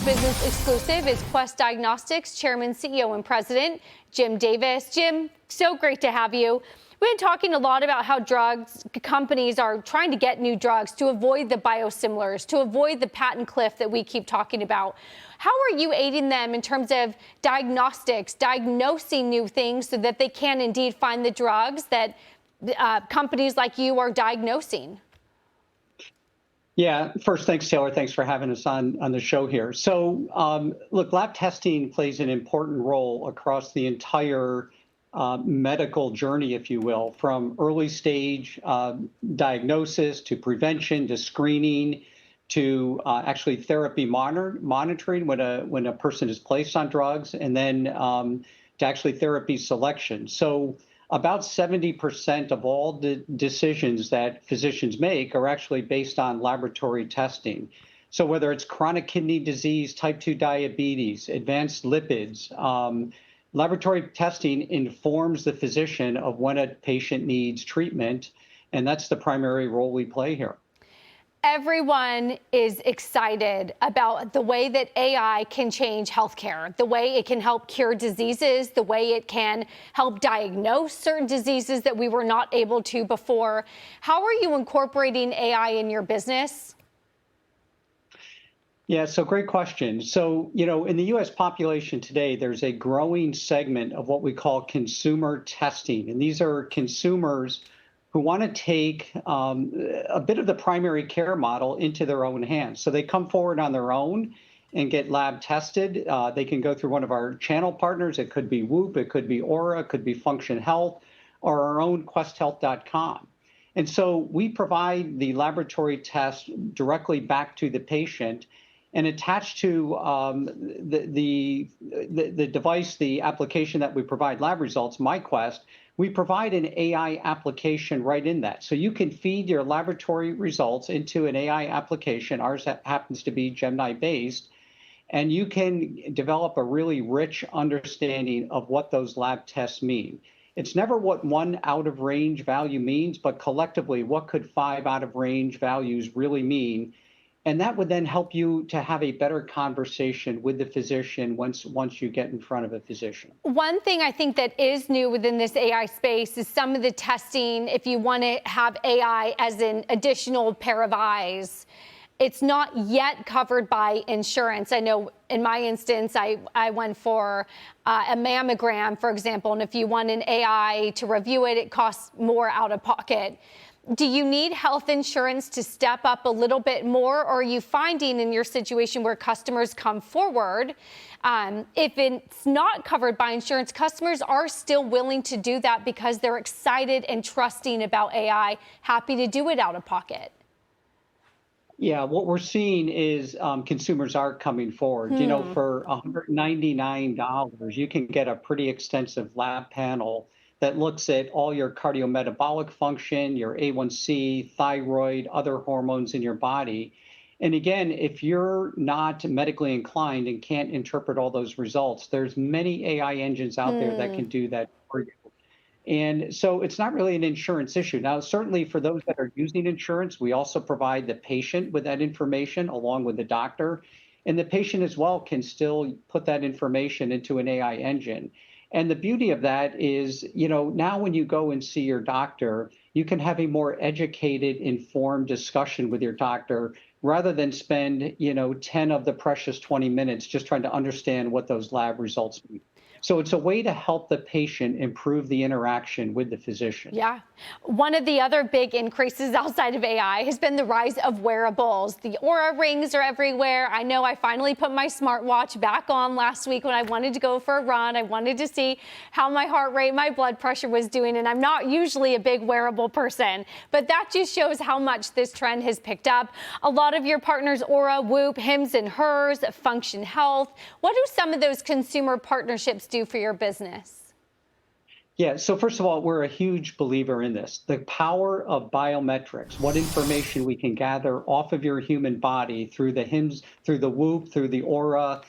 Business Exclusive is Quest Diagnostics Chairman, CEO, and President, Jim Davis. Jim, so great to have you. We've been talking a lot about how drugs companies are trying to get new drugs to avoid the biosimilars, to avoid the patent cliff that we keep talking about. How are you aiding them in terms of diagnostics, diagnosing new things so that they can indeed find the drugs that companies like you are diagnosing? Yeah, first, thanks, Taylor. Thanks for having us on the show here. So, look, lab testing plays an important role across the entire medical journey, if you will, from early stage diagnosis to prevention to screening to actually therapy monitoring when a person is placed on drugs, and then to actually therapy selection. So about 70% of all the decisions that physicians make are actually based on laboratory testing. So whether it's chronic kidney disease, type 2 diabetes, advanced lipids, laboratory testing informs the physician of when a patient needs treatment, and that's the primary role we play here. Everyone is excited about the way that AI can change healthcare, the way it can help cure diseases, the way it can help diagnose certain diseases that we were not able to before. How are you incorporating AI in your business? Yeah, so great question. So, in the US population today, there's a growing segment of what we call consumer testing. And these are consumers who want to take a bit of the primary care model into their own hands. So they come forward on their own and get lab tested. They can go through one of our channel partners. It could be Whoop, it could be Aura, it could be Function Health, or our own questhealth.com. And so we provide the laboratory test directly back to the patient, and attached to the device, the application that we provide lab results, MyQuest, we provide an AI application right in that. So you can feed your laboratory results into an AI application. Ours happens to be Gemini-based, and you can develop a really rich understanding of what those lab tests mean. It's never what one out-of-range value means, but collectively, what could 5 out-of-range values really mean? And that would then help you to have a better conversation with the physician once you get in front of a physician. One thing I think that is new within this AI space is some of the testing. If you want to have AI as an additional pair of eyes, it's not yet covered by insurance. I know in my instance, I went for a mammogram, for example, and if you want an AI to review it, it costs more out of pocket. Do you need health insurance to step up a little bit more, or are you finding in your situation where customers come forward, if it's not covered by insurance, customers are still willing to do that because they're excited and trusting about AI, happy to do it out of pocket? Yeah, what we're seeing is consumers are coming forward. For $199, you can get a pretty extensive lab panel that looks at all your cardiometabolic function, your A1C, thyroid, other hormones in your body. And again, if you're not medically inclined and can't interpret all those results, there's many AI engines out there that can do that for you. And so it's not really an insurance issue. Now, certainly for those that are using insurance, we also provide the patient with that information along with the doctor. And the patient as well can still put that information into an AI engine. And the beauty of that is, now when you go and see your doctor, you can have a more educated, informed discussion with your doctor rather than spend, 10 of the precious 20 minutes just trying to understand what those lab results mean. So it's a way to help the patient improve the interaction with the physician. Yeah. One of the other big increases outside of AI has been the rise of wearables. The Aura rings are everywhere. I know I finally put my smartwatch back on last week when I wanted to go for a run. I wanted to see how my heart rate, my blood pressure was doing. And I'm not usually a big wearable person, but that just shows how much this trend has picked up. A lot of your partners, Aura, Whoop, Hims and Hers, Function Health. What do some of those consumer partnerships do for your business? Yeah, so first of all, we're a huge believer in this. The power of biometrics, what information we can gather off of your human body through the Hims, through the Whoop, through the Aura.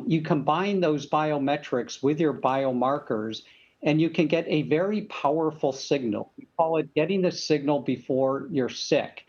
You combine those biometrics with your biomarkers, and you can get a very powerful signal. We call it getting the signal before you're sick.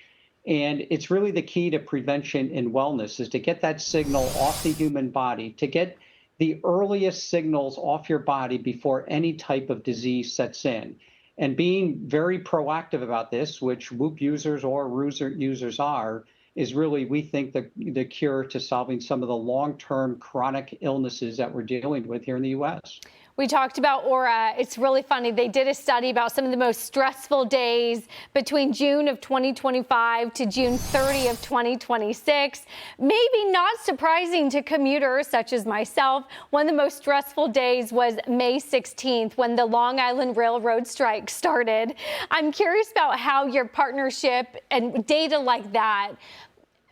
And it's really the key to prevention and wellness is to get that signal off the human body, to get the earliest signals off your body before any type of disease sets in. And being very proactive about this, which Whoop users or Ruser users are, is really, we think, the cure to solving some of the long-term chronic illnesses that we're dealing with here in the U.S. We talked about Aura. It's really funny. They did a study about some of the most stressful days between June of 2025 to June 30 of 2026. Maybe not surprising to commuters such as myself. One of the most stressful days was May 16th when the Long Island Railroad strike started. I'm curious about how your partnership and data like that,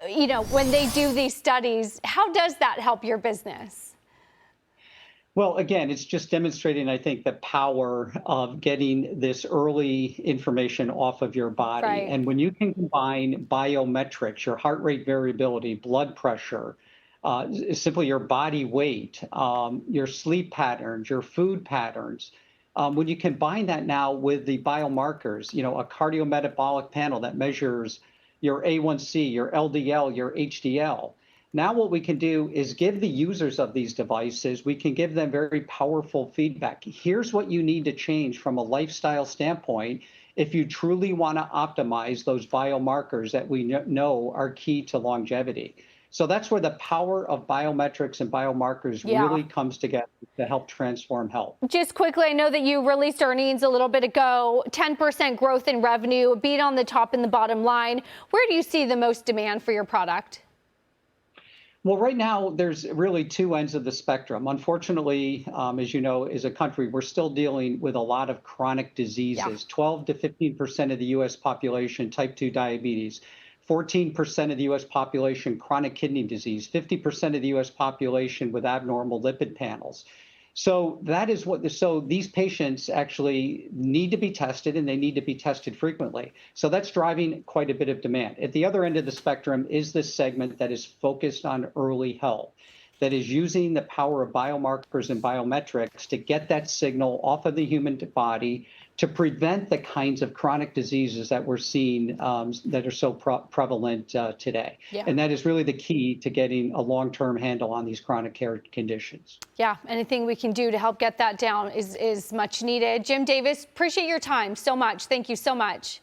you know, when they do these studies, how does that help your business? Well, again, it's just demonstrating, I think, the power of getting this early information off of your body. Right. And when you can combine biometrics, your heart rate variability, blood pressure, simply your body weight, your sleep patterns, your food patterns, when you combine that now with the biomarkers, you know, a cardiometabolic panel that measures your A1C, your LDL, your HDL. Now what we can do is give the users of these devices, we can give them very powerful feedback. Here's what you need to change from a lifestyle standpoint if you truly want to optimize those biomarkers that we know are key to longevity. So that's where the power of biometrics and biomarkers really comes together to help transform health. Just quickly, I know that you released earnings a little bit ago, 10% growth in revenue, beat on the top and the bottom line. Where do you see the most demand for your product? Well, right now, there's really two ends of the spectrum. Unfortunately, as you know, as a country, we're still dealing with a lot of chronic diseases. 12 to 15% of the U.S. population, type 2 diabetes, 14% of the U.S. population, chronic kidney disease, 50% of the U.S. population with abnormal lipid panels. So that is so these patients actually need to be tested and they need to be tested frequently. So that's driving quite a bit of demand. At the other end of the spectrum is this segment that is focused on early health, that is using the power of biomarkers and biometrics to get that signal off of the human body to prevent the kinds of chronic diseases that we're seeing that are so prevalent today. And that is really the key to getting a long-term handle on these chronic care conditions. Yeah, anything we can do to help get that down is much needed. Jim Davis, appreciate your time so much. Thank you so much.